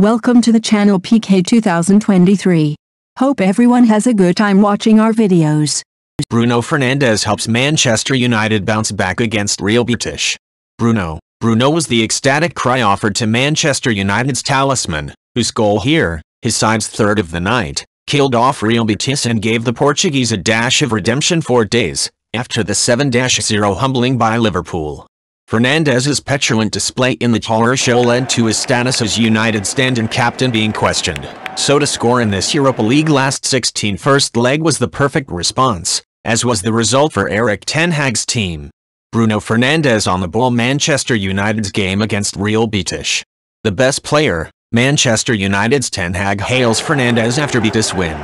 Welcome to the channel PK 2023. Hope everyone has a good time watching our videos. Bruno Fernandes helps Manchester United bounce back against Real Betis. Bruno was the ecstatic cry offered to Manchester United's talisman, whose goal here, his side's third of the night, killed off Real Betis and gave the Portuguese a dash of redemption 4 days after the 7-0 humbling by Liverpool. Fernandes's petulant display in the horror show led to his status as United stand-in captain being questioned, so to score in this Europa League last 16 first leg was the perfect response, as was the result for Erik ten Hag's team. Bruno Fernandes on the ball. Manchester United's game against Real Betis. The best player, Manchester United's Ten Hag hails Fernandes after Betis win.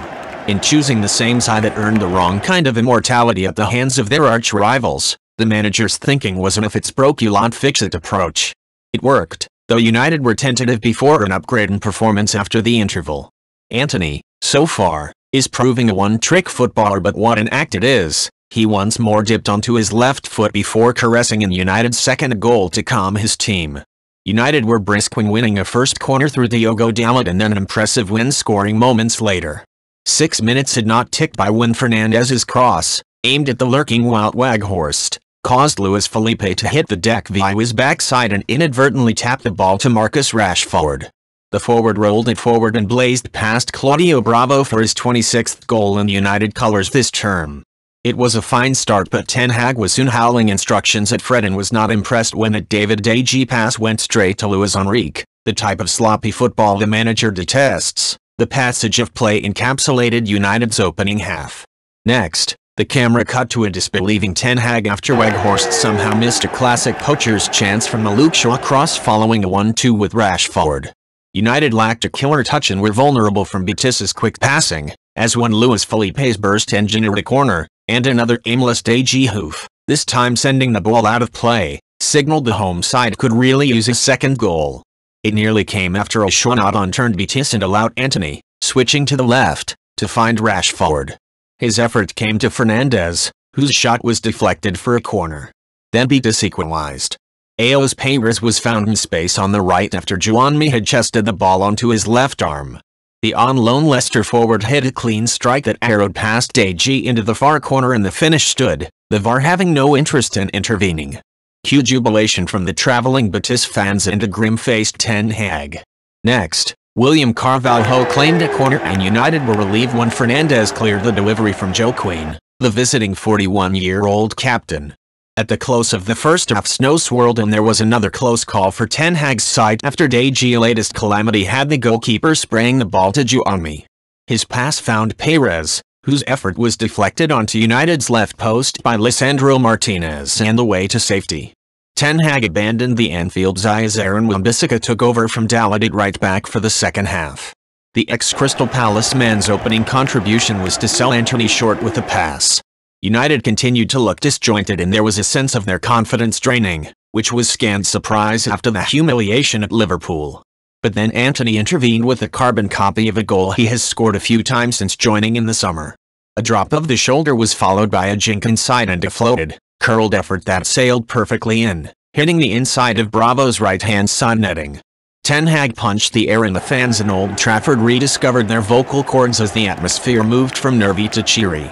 In choosing the same side that earned the wrong kind of immortality at the hands of their arch-rivals, the manager's thinking was an if it's broke you not fix it approach. It worked, though United were tentative before an upgrade in performance after the interval. Antony, so far, is proving a one-trick footballer, but what an act it is. He once more dipped onto his left foot before caressing in United's second goal to calm his team. United were brisk when winning a first corner through Diogo Dalot and then an impressive win scoring moments later. 6 minutes had not ticked by when Fernandes's cross, aimed at the lurking Wout Weghorst, caused Luis Felipe to hit the deck via his backside and inadvertently tap the ball to Marcus Rashford. The forward rolled it forward and blazed past Claudio Bravo for his 26th goal in United colours this term. It was a fine start, but Ten Hag was soon howling instructions at Fred and was not impressed when a David De Gea pass went straight to Luis Enrique, the type of sloppy football the manager detests. The passage of play encapsulated United's opening half. Next, the camera cut to a disbelieving Ten Hag after Weghorst somehow missed a classic poacher's chance from the Luke Shaw cross following a 1-2 with Rashford. United lacked a killer touch and were vulnerable from Betis's quick passing, as when Luis Felipe's burst engineered a corner, and another aimless De Gea hoof, this time sending the ball out of play, signaled the home side could really use a second goal. It nearly came after a shot-on turned Betis and allowed Antony, switching to the left, to find Rashford. His effort came to Fernandes, whose shot was deflected for a corner. Then Betis equalized. Ayo's Pérez was found in space on the right after Juanmi had chested the ball onto his left arm. The on-loan Leicester forward hit a clean strike that arrowed past De Gea into the far corner and the finish stood, the VAR having no interest in intervening. Cue jubilation from the travelling Betis fans and a grim-faced Ten Hag. Next, William Carvalho claimed a corner and United were relieved when Fernandes cleared the delivery from Joaquin, the visiting 41-year-old captain. At the close of the first half, snow swirled and there was another close call for Ten Hag's side after De Gea's latest calamity had the goalkeeper spraying the ball to Juanmi. His pass found Pérez, whose effort was deflected onto United's left post by Lisandro Martinez and the way to safety. Ten Hag abandoned the Anfield's as Aaron Wan-Bissaka took over from Dalot at right back for the second half. The ex-Crystal Palace man's opening contribution was to sell Antony short with a pass. United continued to look disjointed and there was a sense of their confidence draining, which was scant surprise after the humiliation at Liverpool. But then Antony intervened with a carbon copy of a goal he has scored a few times since joining in the summer. A drop of the shoulder was followed by a jink inside and a floated, curled effort that sailed perfectly in, hitting the inside of Bravo's right-hand side netting. Ten Hag punched the air and the fans in Old Trafford rediscovered their vocal cords as the atmosphere moved from nervy to cheery.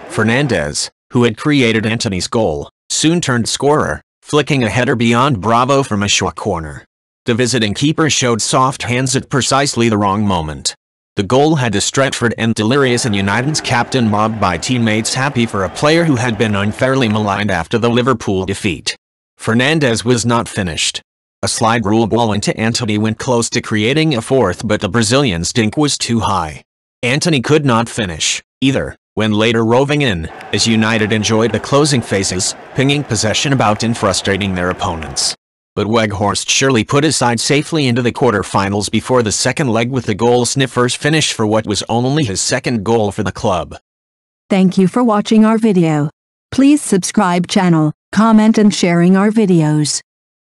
Fernandes, who had created Antony's goal, soon turned scorer, flicking a header beyond Bravo from a short corner. The visiting keeper showed soft hands at precisely the wrong moment. The goal had a Stretford and delirious and United's captain mobbed by teammates happy for a player who had been unfairly maligned after the Liverpool defeat. Fernandes was not finished. A slide rule ball into Antony went close to creating a fourth, but the Brazilian's dink was too high. Antony could not finish, either, when later roving in, as United enjoyed the closing phases, pinging possession about and frustrating their opponents. But Weghorst surely put his side safely into the quarter-finals before the second leg with the goal sniffer's finish for what was only his second goal for the club. Thank you for watching our video. Please subscribe channel, comment and sharing our videos.